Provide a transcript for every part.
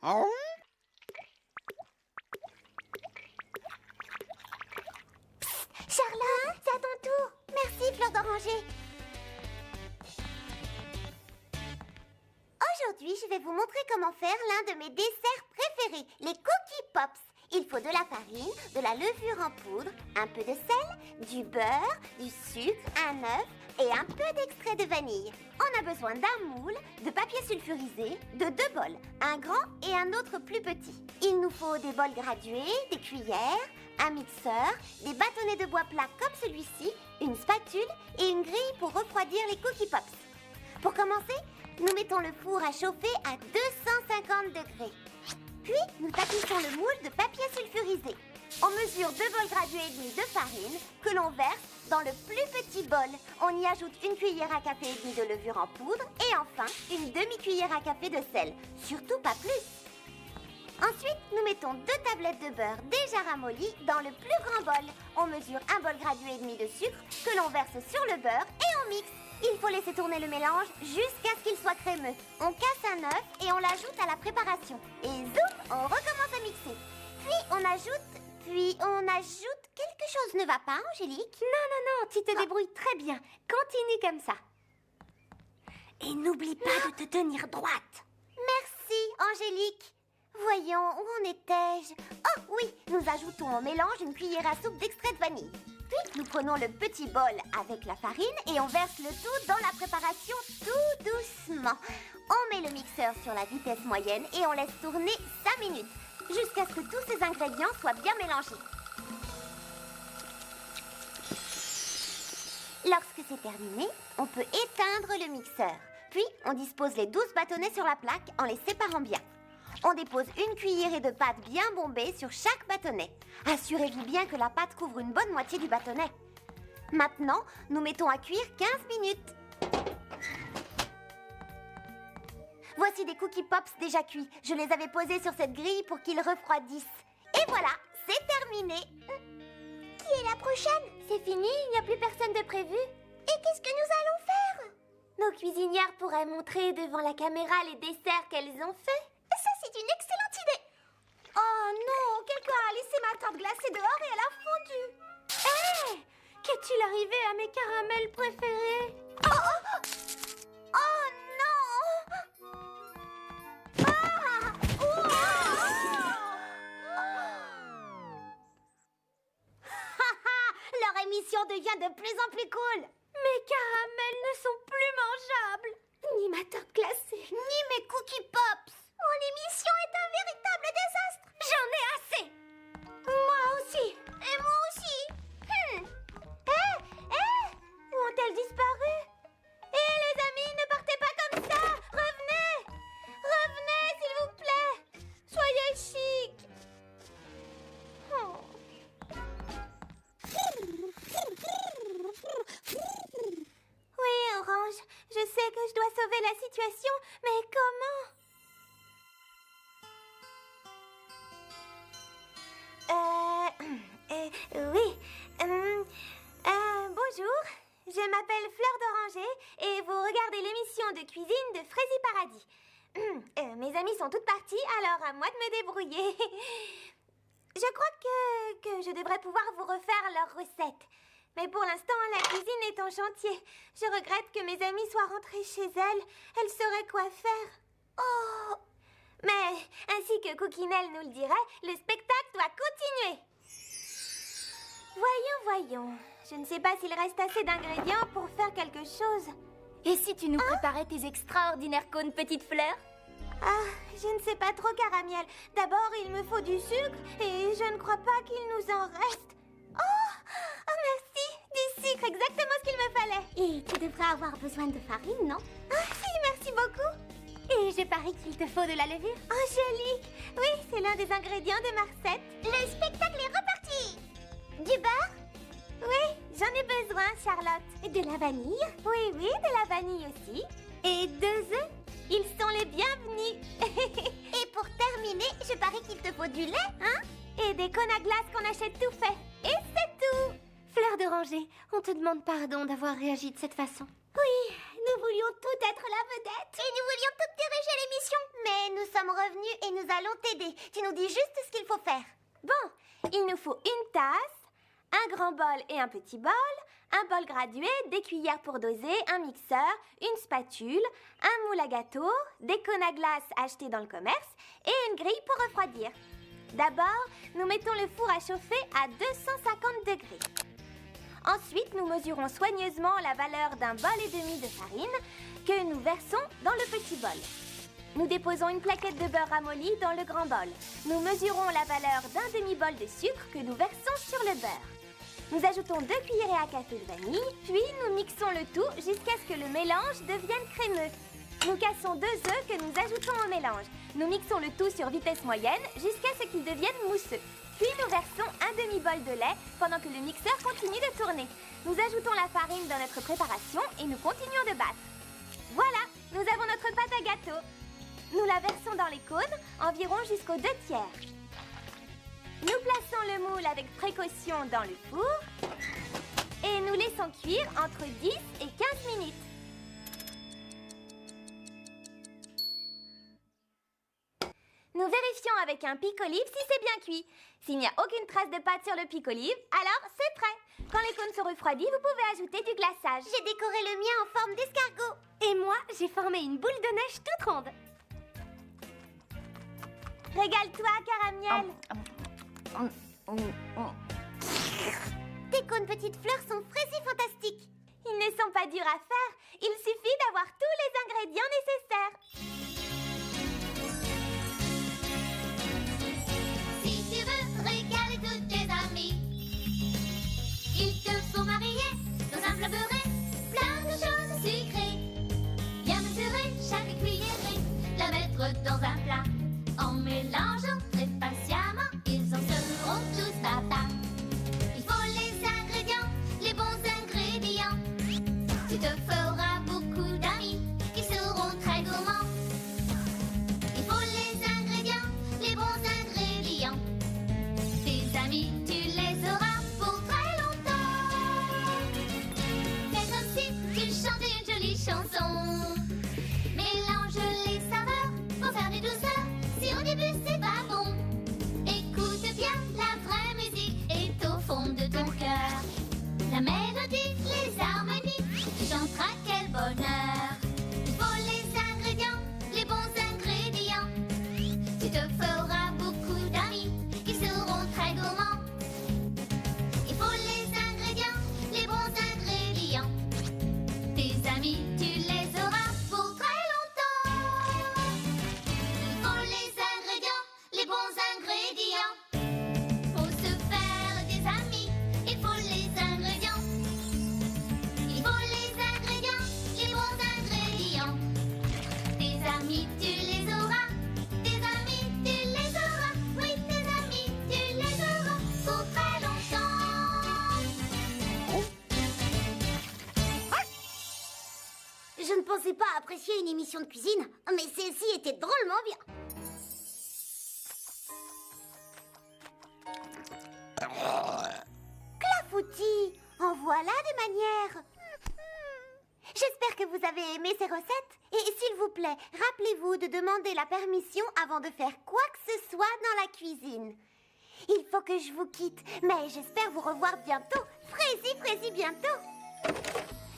Charlotte, c'est à ton tour. Merci, Fleur d'Oranger. Aujourd'hui, je vais vous montrer comment faire l'un de mes desserts préférés, les Cookie Pops. Il faut de la farine, de la levure en poudre, un peu de sel, du beurre, du sucre, un œuf et un peu d'extrait de vanille. On a besoin d'un moule, de papier sulfurisé, de 2 bols, un grand et un autre plus petit. Il nous faut des bols gradués, des cuillères, un mixeur, des bâtonnets de bois plat comme celui-ci, une spatule et une grille pour refroidir les Cookie Pops. Pour commencer, nous mettons le four à chauffer à 250 degrés. Puis, nous tapissons le moule de papier sulfurisé. On mesure 2 bols gradués et demi de farine que l'on verse dans le plus petit bol. On y ajoute une cuillère à café et demi de levure en poudre et enfin une demi-cuillère à café de sel. Surtout pas plus. Ensuite, nous mettons 2 tablettes de beurre déjà ramollies dans le plus grand bol. On mesure un bol gradué et demi de sucre que l'on verse sur le beurre et on mixe. Il faut laisser tourner le mélange jusqu'à ce qu'il soit crémeux. On casse un œuf et on l'ajoute à la préparation. Et zoom, on recommence à mixer. Puis on ajoute... Quelque chose ne va pas, Angélique? Non, tu te débrouilles très bien. Continue comme ça. Et n'oublie pas de te tenir droite. Merci, Angélique. Voyons, où en étais-je? Oh oui, nous ajoutons au mélange une cuillère à soupe d'extrait de vanille. Puis, nous prenons le petit bol avec la farine et on verse le tout dans la préparation tout doucement. On met le mixeur sur la vitesse moyenne et on laisse tourner 5 minutes, jusqu'à ce que tous ces ingrédients soient bien mélangés. Lorsque c'est terminé, on peut éteindre le mixeur. Puis, on dispose les 12 bâtonnets sur la plaque en les séparant bien. On dépose une cuillerée de pâte bien bombée sur chaque bâtonnet. Assurez-vous bien que la pâte couvre une bonne moitié du bâtonnet. Maintenant, nous mettons à cuire 15 minutes. Voici des Cookie Pops déjà cuits. Je les avais posés sur cette grille pour qu'ils refroidissent. Et voilà, c'est terminé. Qui est la prochaine? C'est fini, il n'y a plus personne de prévu. Et qu'est-ce que nous allons faire? Nos cuisinières pourraient montrer devant la caméra les desserts qu'elles ont faits. Ça, c'est une excellente idée. Oh non, quelqu'un a laissé ma tarte glacée dehors et elle a fondu. Hé! Qu'est-il arrivé à mes caramels préférés? Oh non! Ah! Leur émission devient de plus en plus cool. Mes caramels ne sont plus mangeables. Ni ma tarte glacée. Ni mes Cookie Pops. Mon émission est un véritable désastre. J'en ai assez. Moi aussi. Et moi aussi. Où ont-elles disparu? Les amis, ne partez pas comme ça. Revenez. Revenez, s'il vous plaît. Soyez chic. Oui, Orange, je sais que je dois sauver la situation, mais comment? Oui. Bonjour, je m'appelle Fleur d'Oranger et vous regardez l'émission de cuisine de Frazy Paradis. Mes amis sont toutes parties, alors à moi de me débrouiller. Je crois que je devrais pouvoir vous refaire leurs recettes. Mais pour l'instant, la cuisine est en chantier. Je regrette que mes amis soient rentrés chez elles. Elles sauraient quoi faire. Oh! Mais, ainsi que Cookinelle nous le dirait, le spectacle doit continuer. Voyons. Je ne sais pas s'il reste assez d'ingrédients pour faire quelque chose. Et si tu nous préparais tes extraordinaires cônes petites fleurs? Ah, je ne sais pas trop, Caramiel. D'abord, il me faut du sucre et je ne crois pas qu'il nous en reste. Oh, merci. Du sucre, exactement ce qu'il me fallait. Et tu devrais avoir besoin de farine, non? Ah, si, merci beaucoup. Et je parie qu'il te faut de la levure. Angélique, oui, c'est l'un des ingrédients de ma recette. Le spectacle est reparti. Du beurre? Oui, j'en ai besoin, Charlotte. De la vanille? Oui, de la vanille aussi. Et 2 œufs? Ils sont les bienvenus. Et pour terminer, je parie qu'il te faut du lait, hein? Et des cônes à glace qu'on achète tout fait. Et c'est tout. Fleur d'Oranger, on te demande pardon d'avoir réagi de cette façon. Oui, nous voulions toutes être la vedette. Et nous voulions toutes diriger l'émission. Mais nous sommes sommes revenus et nous allons t'aider. Tu nous dis juste ce qu'il faut faire. Bon, il nous faut une tasse, un grand bol et un petit bol, un bol gradué, des cuillères pour doser, un mixeur, une spatule, un moule à gâteau, des cônes à glace achetés dans le commerce et une grille pour refroidir. D'abord, nous mettons le four à chauffer à 250 degrés. Ensuite, nous mesurons soigneusement la valeur d'un bol et demi de farine que nous versons dans le petit bol. Nous déposons une plaquette de beurre ramolli dans le grand bol. Nous mesurons la valeur d'un demi-bol de sucre que nous versons sur le beurre. Nous ajoutons 2 cuillerées à café de vanille, puis nous mixons le tout jusqu'à ce que le mélange devienne crémeux. Nous cassons 2 œufs que nous ajoutons au mélange. Nous mixons le tout sur vitesse moyenne jusqu'à ce qu'il devienne mousseux. Puis nous versons un demi-bol de lait pendant que le mixeur continue de tourner. Nous ajoutons la farine dans notre préparation et nous continuons de battre. Voilà, nous avons notre pâte à gâteau. Nous la versons dans les cônes, environ jusqu'aux 2/3. Nous plaçons le moule avec précaution dans le four et nous laissons cuire entre 10 et 15 minutes. Nous vérifions avec un pic-olive si c'est bien cuit. S'il n'y a aucune trace de pâte sur le pic-olive, alors c'est prêt. Quand les cônes sont refroidis, vous pouvez ajouter du glaçage. J'ai décoré le mien en forme d'escargot. Et moi, j'ai formé une boule de neige toute ronde. Régale-toi, Caramiel. Tes cônes petites fleurs sont fraisies fantastiques. Ils ne sont pas durs à faire. Il suffit d'avoir tous les ingrédients nécessaires. Si tu veux régaler tous tes amis, il te faut marier dans un plat beurré, plein de choses sucrées. Bien mesurer chaque cuillerée, la mettre dans un plat. En mélangeant très patiemment, ils en seront tous tatas. Il faut les ingrédients, les bons ingrédients. Tu te feras beaucoup d'amis qui seront très gourmands. Il faut les ingrédients, les bons ingrédients. Tes amis, tu les auras pour très longtemps. C'est comme si tu chantais une jolie chanson. Mélange les saveurs pour faire des douceurs. Si au début c'est pas bon, écoute bien, la vraie musique est au fond de ton cœur. La mélodie, les harmonies, tu chanteras quel bonheur. Il faut les ingrédients, les bons ingrédients. Tu te feras beaucoup d'amis qui seront très gourmands. Il faut les ingrédients, les bons ingrédients. Tes amis, tu les auras pour très longtemps. Il faut les ingrédients, les bons ingrédients. Faut se faire des amis, il faut les ingrédients. Il faut les ingrédients, les bons ingrédients. Tes amis, tu les auras. Tes amis, tu les auras. Oui, tes amis, tu les auras pour très longtemps. Je ne pensais pas apprécier une émission de cuisine, mais celle-ci était drôlement bien. Clafoutis, en voilà des manières. J'espère que vous avez aimé ces recettes. Et s'il vous plaît, rappelez-vous de demander la permission avant de faire quoi que ce soit dans la cuisine. Il faut que je vous quitte, mais j'espère vous revoir bientôt. Frézy bientôt.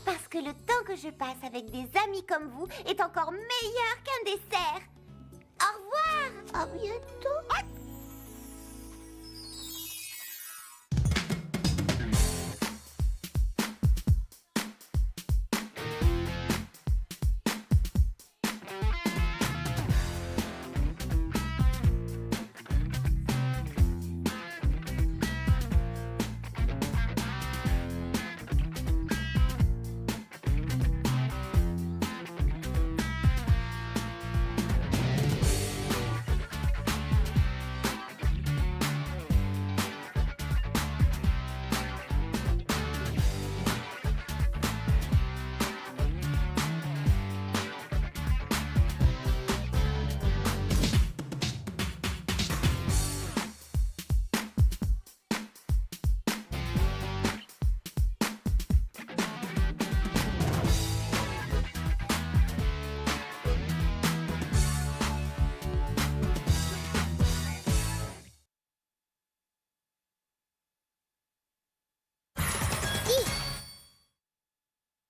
Parce que le temps que je passe avec des amis comme vous est encore meilleur qu'un dessert. Au revoir. À bientôt.